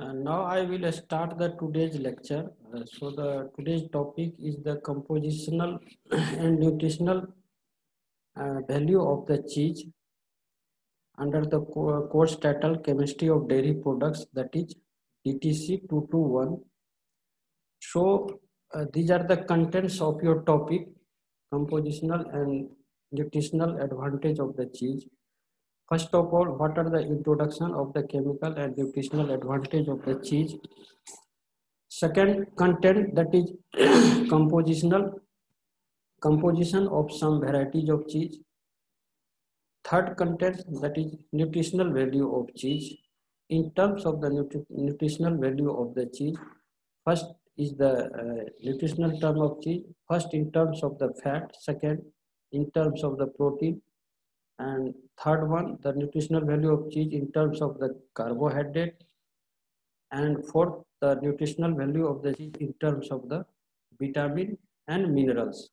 Now I will start the today's lecture. So the today's topic is the compositional and nutritional value of the cheese under the course title Chemistry of Dairy Products, that is DTC 221. So these are the contents of your topic: compositional and nutritional advantage of the cheese. First of all, what are the introduction of the chemical and nutritional advantage of the cheese? Second content, that is composition of some varieties of cheese. Third content, that is nutritional value of cheese. In terms of the nutritional value of the cheese, first is the nutritional term of cheese. First in terms of the fat, second in terms of the protein, and third one, the nutritional value of cheese in terms of the carbohydrate, and fourth, the nutritional value of the cheese in terms of the vitamin and minerals.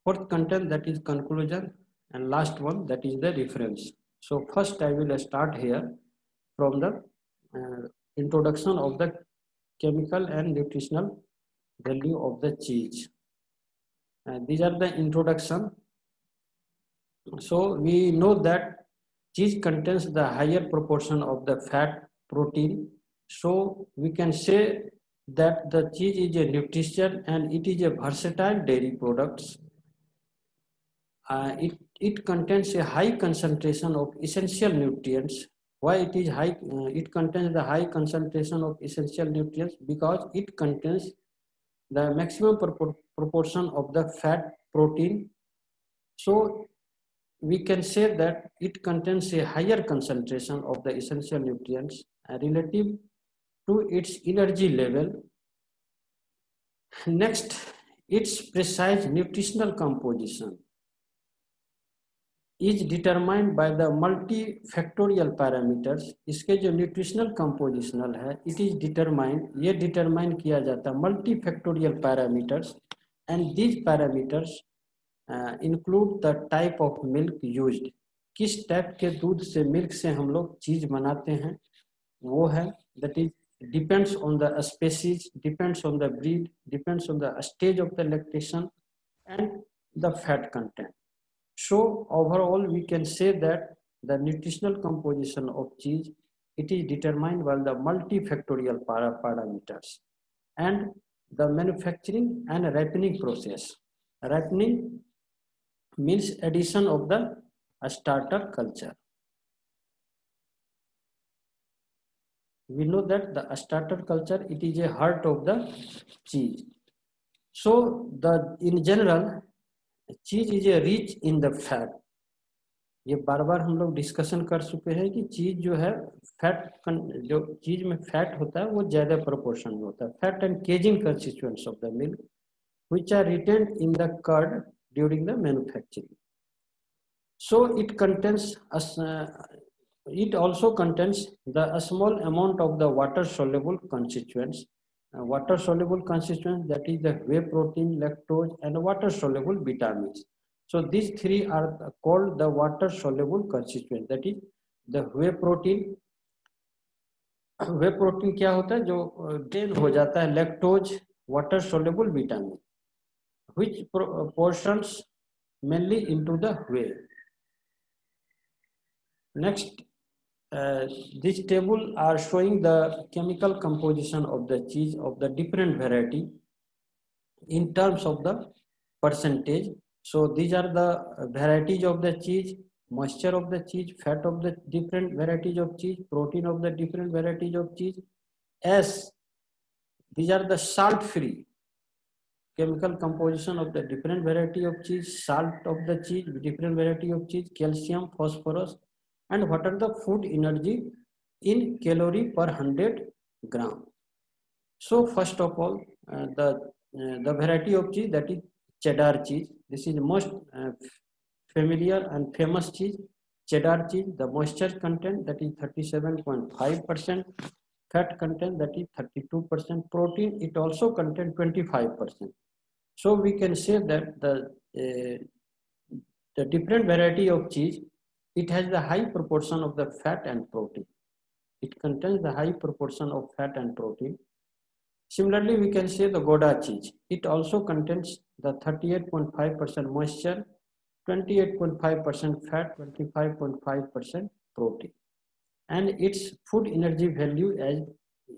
Fourth content, that is conclusion, and last one, that is the reference. So first I will start here from the introduction of the chemical and nutritional value of the cheese. These are the introduction. So we know that cheese contains the higher proportion of the fat, protein. So we can say that the cheese is a nutrition and it is a versatile dairy products. It contains a high concentration of essential nutrients. Why it is high? It contains the high concentration of essential nutrients because it contains the maximum proportion of the fat, protein. So we can say that it contains a higher concentration of the essential nutrients relative to its energy level. Next, its precise nutritional composition is determined by the multifactorial parameters. इसके जो nutritional compositional है, it is determined, ये determine किया जाता है multifactorial parameters, and these parameters include the type of milk used. किस type के दूध से मिल्क से हम लोग चीज बनाते हैं वो है, that is depends on the species, depends on the breed, depends on the stage of the lactation and the fat content. So overall we can say that the nutritional composition of cheese, it is determined by the multifactorial parameters and the manufacturing and ripening process. Ripening means addition of the starter culture. We know that the starter culture, it is a heart of the cheese. So in general, cheese is a rich in the fat. ये बार बार हम लोग discussion कर चुके हैं कि चीज जो है फैट, जो चीज में फैट होता है वो ज्यादा प्रोपोर्शन में होता है. Fat and casein constituents of the milk which are retained in the curd during the manufacturing. So it also contains a small amount of the water soluble constituents. Water soluble constituents, that is the whey protein, lactose and water soluble vitamins. So these three are called the water soluble constituents. That is the whey protein. whey protein क्या होता है जो drain हो जाता है, lactose, water soluble vitamin, which portions mainly into the whey. Next, this table are showing the chemical composition of the cheese of the different variety in terms of the percentage. So these are the varieties of the cheese, moisture of the cheese, fat of the different varieties of cheese, protein of the different varieties of cheese. As these are the salt-free chemical composition of the different variety of cheese, salt of the cheese, different variety of cheese, calcium, phosphorus, and what are the food energy in calorie per 100 gram. So first of all, the variety of cheese, that is cheddar cheese. This is the most familiar and famous cheese. Cheddar cheese, the moisture content, that is 37.5%, fat content, that is 32%, protein it also contains 25%. So we can say that the different variety of cheese, it has the high proportion of the fat and protein. It contains the high proportion of fat and protein. Similarly, we can say the Gouda cheese. It also contains the 38.5% moisture, 28.5% fat, 25.5% protein. And its food energy value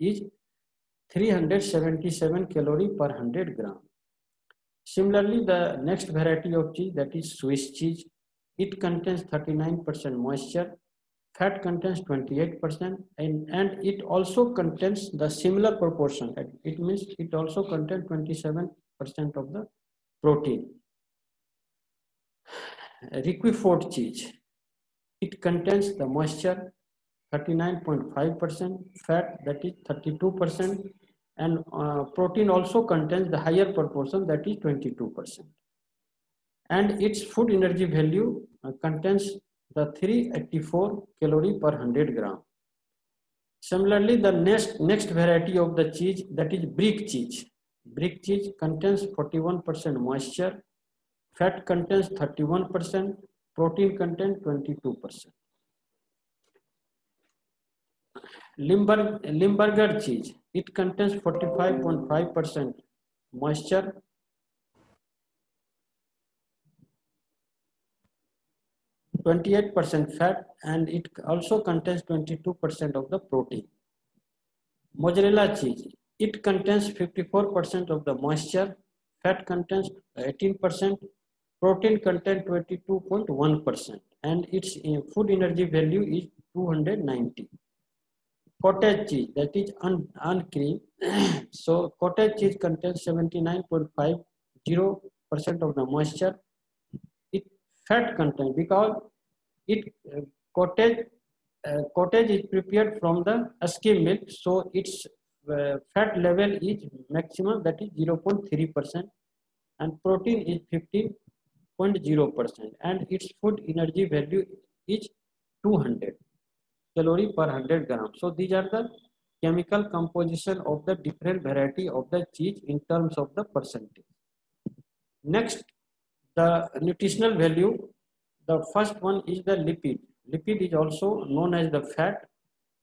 is 377 calorie per 100 gram. Similarly, the next variety of cheese, that is Swiss cheese, it contains 39% moisture, fat contains 28%, and it also contains the similar proportion. It means it also contains 27% of the protein. Roquefort cheese, it contains the moisture 39.5%, fat that is 32%, and protein also contains the higher proportion, that is 22%. And its food energy value contains the 384 calorie per 100 gram. Similarly, the next variety of the cheese, that is brick cheese. Brick cheese contains 41% moisture, fat contains 31%, protein contains 22%. Limburger cheese, it contains 45.5% moisture, 28% fat, and it also contains 22% of the protein. Mozzarella cheese, it contains 54% of the moisture, fat contains 18%, protein contains 22.1%, and its food energy value is 290. Cottage cheese, that is uncream. So cottage cheese contains 79.50% of the moisture. It fat content, because it cottage is prepared from the skim milk, so its fat level is maximum, that is 0.3%, and protein is 15.0%, and its food energy value is 200 calorie per 100 gram. So these are the chemical composition of the different variety of the cheese in terms of the percentage. Next, the nutritional value. The first one is the lipid. Lipid is also known as the fat.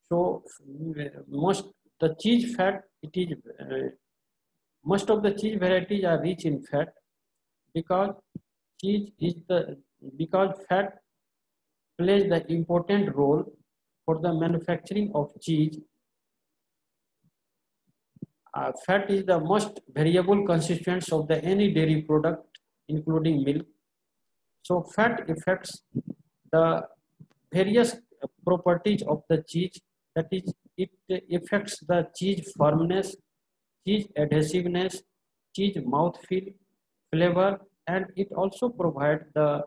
So most of the cheese varieties are rich in fat, because fat plays the important role for the manufacturing of cheese. Fat is the most variable constituents of any dairy product, including milk. So fat affects the various properties of the cheese. That is, it affects the cheese firmness, cheese adhesiveness, cheese mouthfeel, flavor, and it also provides the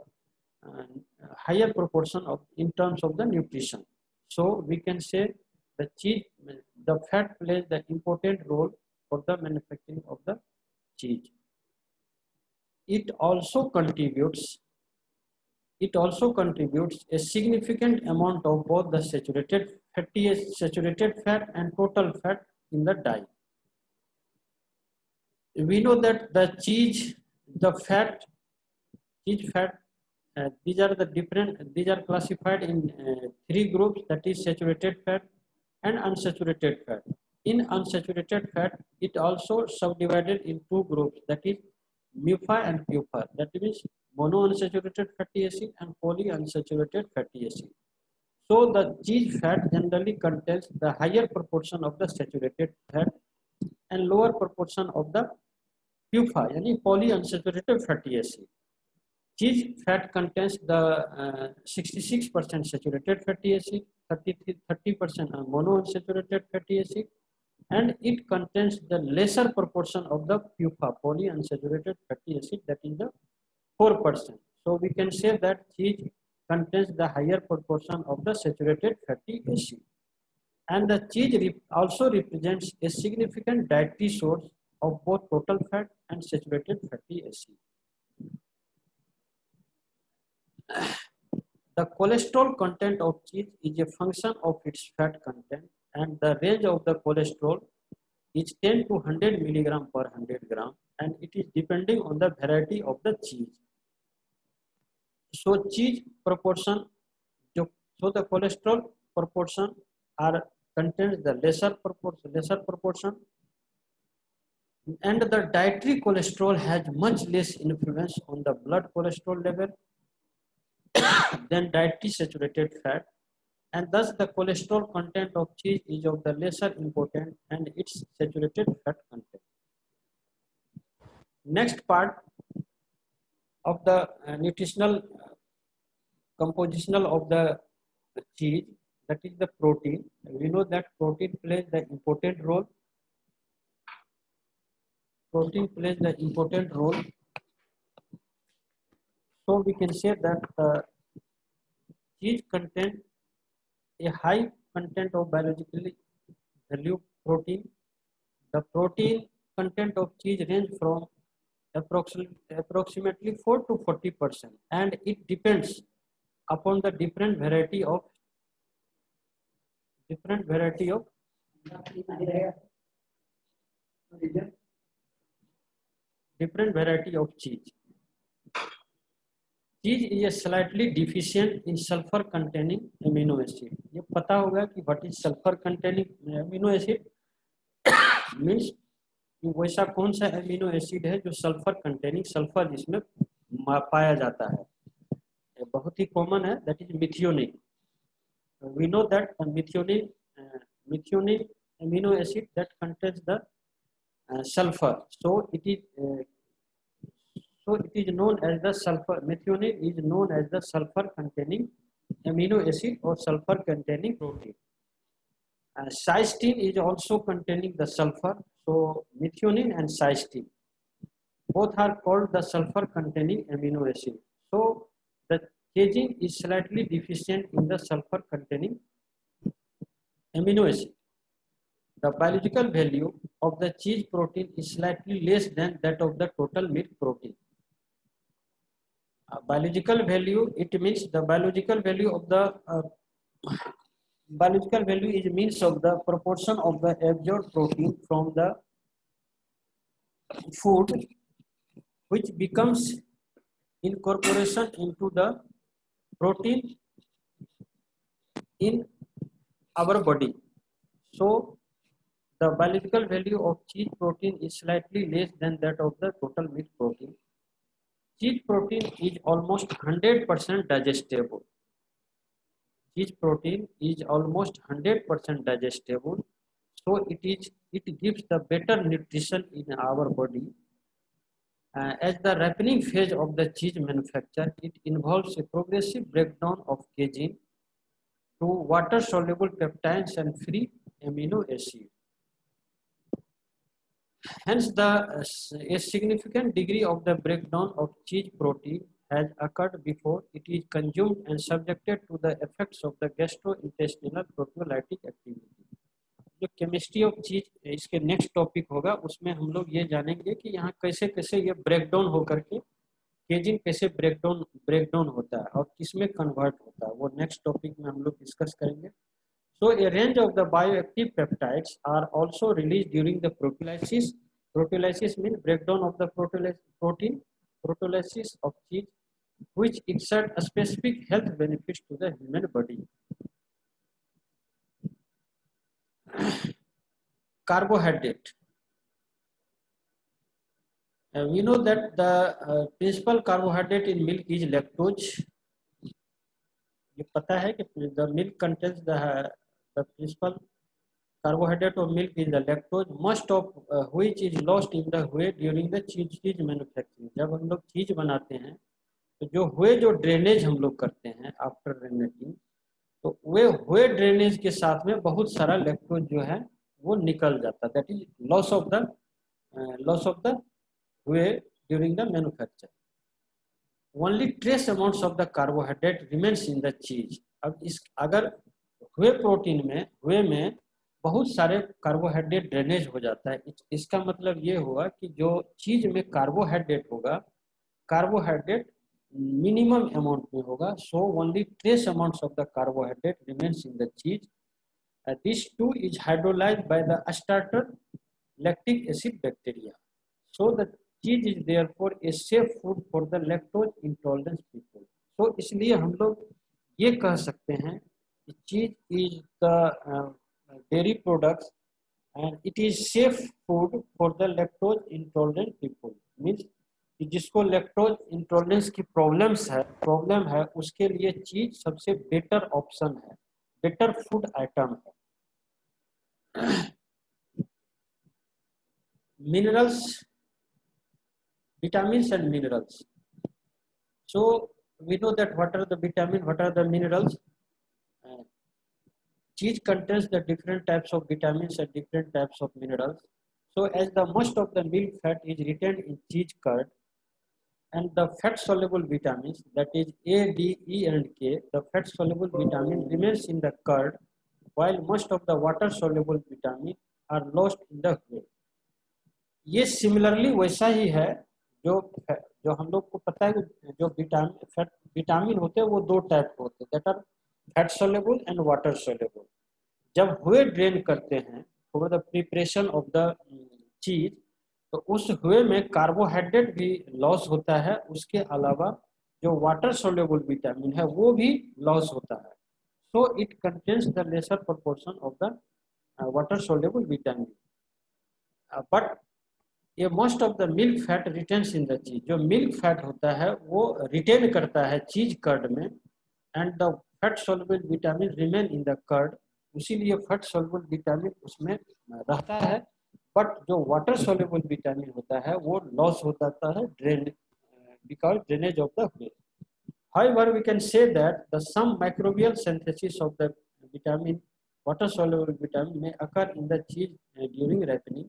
higher proportion in terms of the nutrition. So we can say the fat plays the important role for the manufacturing of the cheese. It also contributes a significant amount of both the saturated fat and total fat in the diet. We know that the cheese fat, these are classified in three groups, that is saturated fat and unsaturated fat. In unsaturated fat, it also subdivided in two groups, that is MUFA and PUFA, that means monounsaturated fatty acid and polyunsaturated fatty acid. So the cheese fat generally contains the higher proportion of the saturated fat and lower proportion of the PUFA, yani polyunsaturated fatty acid. Cheese fat contains the 66% saturated fatty acid, 30% monounsaturated fatty acid, and it contains the lesser proportion of the PUFA, polyunsaturated fatty acid, that is the 4%. So we can say that cheese contains the higher proportion of the saturated fatty acid. And the cheese also represents a significant dietary source of both total fat and saturated fatty acid. The cholesterol content of cheese is a function of its fat content, and the range of the cholesterol is 10 to 100 milligram per 100 gram, and it is depending on the variety of the cheese. So cheese proportion, so the cholesterol proportion are contains the lesser proportion, and the dietary cholesterol has much less influence on the blood cholesterol level than dietary saturated fat, and thus the cholesterol content of cheese is of the lesser importance and its saturated fat content. Next part of the nutritional compositional of the cheese, that is the protein. We know that protein plays the important role. Protein plays the important role. So we can say that cheese contains a high content of biologically valued protein. The protein content of cheese range from approximately 4 to 40%, and it depends upon the different variety of cheese. Cheese is a slightly deficient in sulfur containing amino acid. ये पता होगा कि what is sulfur containing amino acid means वैसा कौन सा amino acid है जो sulphur containing, sulphur जिसमें पाया जाता है, बहुत ही कॉमन है, that is methionine. We know that methionine amino acid that contains the sulfur, so it is known as the sulfur. Methionine is known as the sulfur containing amino acid or sulfur containing protein. Cysteine is also containing the sulfur, so methionine and cysteine both are called the sulfur containing amino acid. So the casein is slightly deficient in the sulfur containing amino acid. The biological value of the cheese protein is slightly less than that of the total milk protein. Biological value, it means the biological value of the biological value is means of the proportion of the absorbed protein from the food which becomes incorporation into the protein in our body. So the biological value of cheese protein is slightly less than that of the total milk protein. Cheese protein is almost 100% digestible. Cheese protein is almost 100% digestible, so it gives the better nutrition in our body. As the ripening phase of the cheese manufacture, it involves a progressive breakdown of casein to water-soluble peptides and free amino acids. Hence, a significant degree of the breakdown of cheese protein has occurred before it is consumed and subjected to the effects of the gastrointestinal proteolytic activity. जो chemistry of चीज इसके next topic होगा, उसमें हम लोग ये जानेंगे कि यहाँ कैसे कैसे ये ब्रेकडाउन होकर के केजिन कैसे ब्रेकडाउन होता है और किसमें कन्वर्ट होता है, वो नेक्स्ट टॉपिक में हम लोग डिस्कस करेंगे. So a range of the bioactive peptides are also released during the proteolysis. Proteolysis means breakdown of the protein, proteolysis of cheese, which exert a specific health benefits to the human body. Carbohydrate. We know that the principal carbohydrate in milk is lactose. ये पता है कि the milk contains the principal carbohydrate of milk is the lactose, most of which is lost in the whey during the cheese manufacturing. जब हम लोग चीज बनाते हैं तो जो ड्रेनेज हम लोग करते हैं आफ्टर रेनेटिंग, तो वे ड्रेनेज के साथ में बहुत सारा लैक्टोज जो है वो निकल जाता है. That is loss of the whey during the manufacture. Only trace amounts of the carbohydrate remains in the cheese. अब अगर whey में बहुत सारे कार्बोहाइड्रेट ड्रेनेज हो जाता है, इसका मतलब ये हुआ कि जो चीज में कार्बोहाइड्रेट होगा, कार्बोहाइड्रेट मिनिमम अमाउंट में होगा. So only trace amounts of the carbohydrate remains in the cheese. This too is hydrolysed by the starter lactic acid bacteria. So the cheese is therefore a safe food for the lactose intolerance people. तो इसलिए हम लोग ये कह सकते हैं कि चीज is the dairy products, and it is safe food for the lactose intolerant people. Means कि जिसको लैक्टोज इंटॉलरेंस की प्रॉब्लम है उसके लिए चीज सबसे बेटर ऑप्शन है, बेटर फूड आइटम है। Minerals, vitamins and minerals. So we know that what are the vitamin, what are the minerals. Cheese contains the different types of vitamins and different types of minerals. So as the most of the milk fat is retained in cheese curd, and the fat soluble vitamins, that is A, D, E and K, the fat soluble vitamin remains in the curd, while most of the water soluble vitamin are lost in the whey. ये similarly वैसा ही है जो जो हम लोग को पता है कि जो विटामिन होते हैं वो दो टाइप के होते हैं, that are fat soluble and water soluble. जब हुए ड्रेन करते हैं for the preparation of the cheese, तो उस हुए में कार्बोहाइड्रेट भी लॉस होता है, उसके अलावा जो वाटर सोलेबल विटामिन है वो भी लॉस होता है। So it contains the lesser proportion of the water soluble vitamin, but ये most of the milk fat retains in the cheese, जो मिल्क फैट होता है वो रिटेन करता है चीज कर्ड में, and the fat soluble vitamin remain in the curd, इसीलिए fat soluble vitamin उसमें रहता है, बट जो वाटर सोल्युबल विटामिन होता है वो लॉस हो जाता है drain because drainage of the whey. However, we can say that the some microbial synthesis of the vitamin, water soluble vitamin may occur in the cheese during ripening.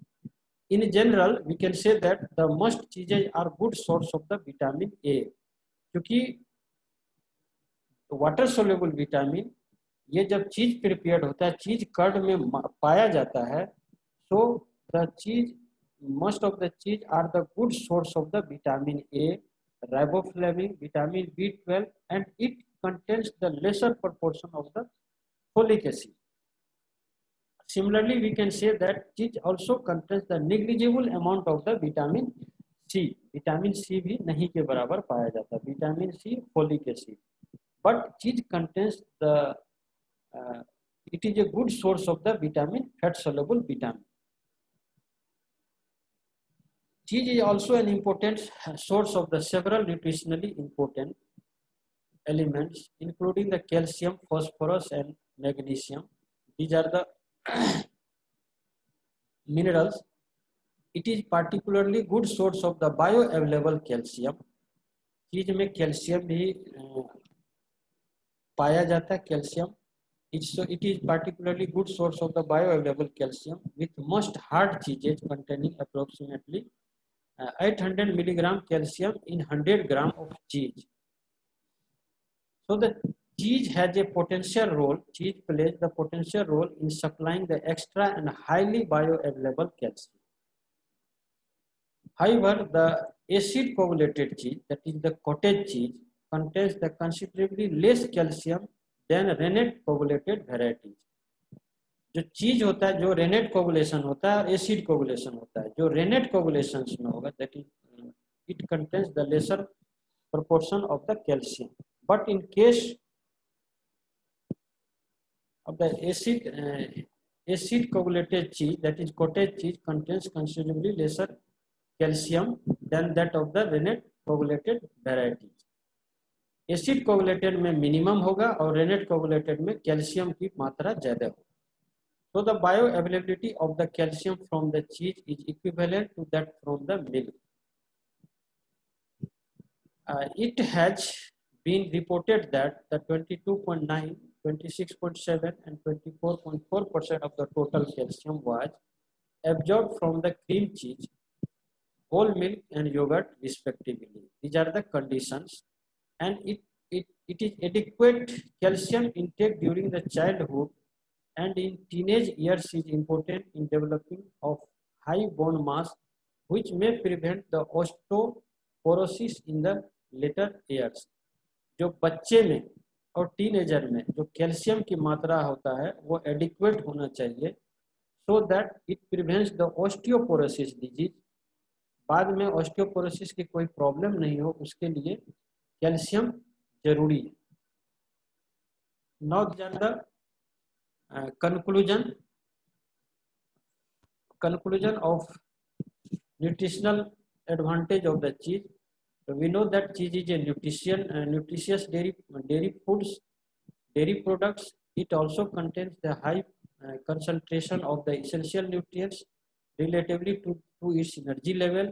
In general, we can say that the most cheeses are good source of the vitamin A, क्योंकि water soluble vitamin ये जब चीज prepared होता है, cheese curd में पाया जाता है, so the cheese, most of the cheese are the good source of the vitamin A, riboflavin, vitamin B12, and it contains the lesser proportion of the folic acid. Similarly, we can say that cheese also contains the negligible amount of the vitamin C. Vitamin C भी नहीं के बराबर पाया जाता, vitamin C, folic acid. But cheese contains the it is a good source of the vitamin, fat soluble vitamin. Cheese is also an important source of the several nutritionally important elements, including the calcium, phosphorus, and magnesium. These are the minerals. It is particularly good source of the bioavailable calcium. चीज में calcium भी पाया जाता है, calcium. It is particularly good source of the bioavailable calcium, with most hard cheeses containing approximately 800 milligram calcium in 100 gram of cheese. So the cheese has a potential role. Cheese plays the potential role in supplying the extra and highly bioavailable calcium. However, the acid coagulated cheese, that is the cottage cheese, contains the considerably less calcium than rennet coagulated varieties. जो चीज होता है, जो rennet coagulation होता है और acid coagulation होता है, जो रेनेट कोगुलेशन में होगा that is it contains the lesser proportion of the calcium, but in case of the acid coagulated cheese, that is cottage cheese, contains considerably lesser calcium than that of the rennet coagulated varieties. Acid coagulated में minimum होगा और rennet coagulated में calcium की मात्रा ज्यादा होगी. So the bioavailability of the calcium from the cheese is equivalent to that from the milk. It has been reported that the 22.9, 26.7 and 24.4% of the total calcium was absorbed from the cream cheese, whole milk and yogurt respectively. These are the conditions, and it is adequate calcium intake during the childhood and in teenage years is important in developing of high bone mass, which may prevent the osteoporosis in the later years. जो बच्चे में और teenager में जो calcium की मात्रा होता है वो एडिक्वेट होना चाहिए, so that it prevents the osteoporosis disease. बाद में ऑस्टियोपोरोसिस की कोई प्रॉब्लम नहीं हो, उसके लिए कैल्शियम जरूरी है. Now the conclusion, conclusion of nutritional advantage of the cheese. We know that cheese is a nutritious dairy foods, dairy products. It also contains the high concentration of the essential nutrients relatively to its energy level,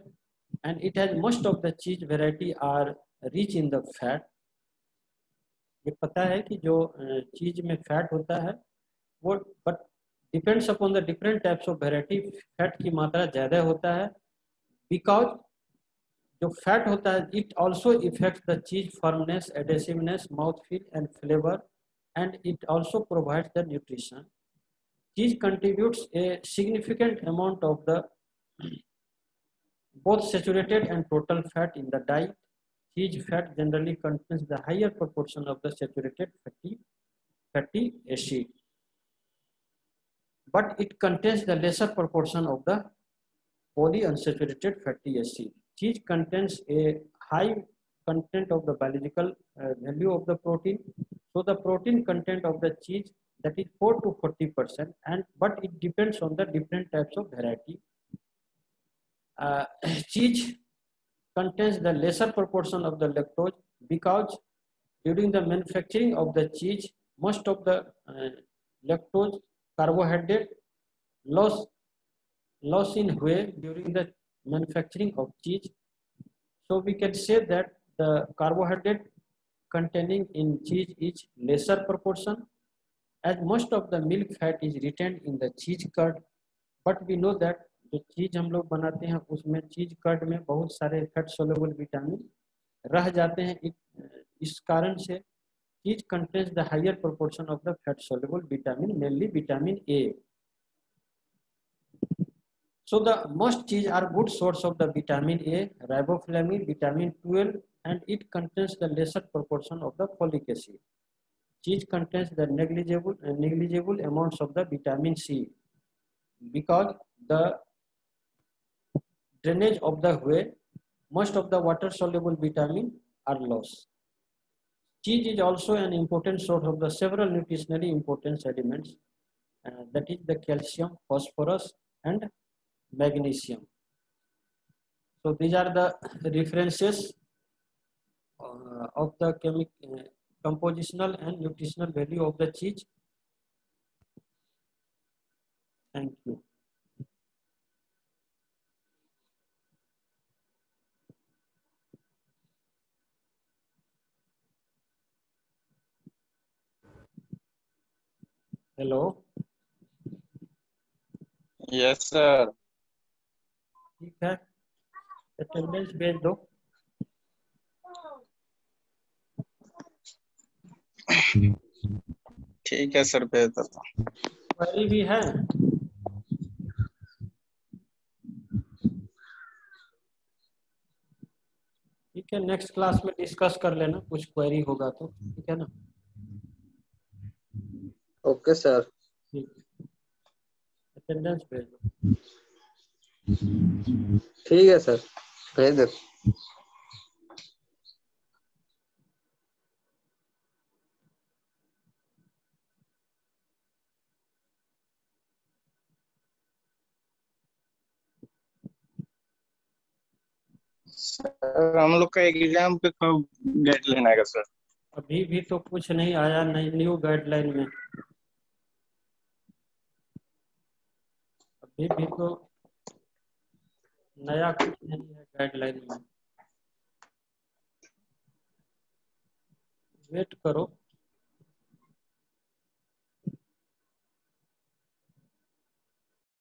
and it has most of the cheese variety are rich in the fat. ये पता है कि जो चीज में fat होता है वो but depends upon the different types of variety, fat की मात्रा ज़्यादा होता है बिकॉज जो फैट होता है it also affects the cheese firmness, adhesiveness, mouth feel and flavour, and it also provides the nutrition. Cheese contributes a significant amount of the both saturated and total fat in the diet. Cheese fat generally contains the higher proportion of the saturated fatty acid, but it contains the lesser proportion of the polyunsaturated fatty acid. Cheese contains a high content of the biological value of the protein. So the protein content of the cheese, that is 4 to 40%, and but it depends on the different types of variety. Cheese contains the lesser proportion of the lactose because during the manufacturing of the cheese, most of the lactose carbohydrate loss in weight during the manufacturing of cheese. So we can say that the carbohydrate containing in cheese is lesser proportion, as most of the milk fat is retained in the cheese curd. But we know that जो चीज हम लोग बनाते हैं उसमें चीज curd में बहुत सारे फैट सोल्यूबल विटामिन रह जाते हैं. इस कारण से cheese contains the higher proportion of the fat soluble vitamin, mainly vitamin A. So the most cheese are good source of the vitamin A, riboflavin, vitamin 12, and it contains the lesser proportion of the folic acid. Cheese contains the negligible amounts of the vitamin C because the drainage of the whey, most of the water soluble vitamin are lost. Cheese is also an important source of the several nutritionally important elements, that is the calcium, phosphorus, and magnesium. So these are the references of the compositional and nutritional value of the cheese. Thank you. Hello. Yes sir. ठीक है, attendance भेज दो. ठीक है sir, भेज देता हूँ. Query भी है? ठीक है, नेक्स्ट क्लास में डिस्कस कर लेना, कुछ क्वेरी होगा तो. ठीक है ना? Okay sir. ठीक, अटेंडेंस भेज दो. ठीक है सर, भेज दो. सर हम लोग का एग्जाम पे कब डेडलाइन आएगा सर? अभी भी तो कुछ नहीं आया, नहीं न्यू गाइडलाइन में. अभी भी तो नया कुछ नहीं है गाइडलाइन में. वेट करो.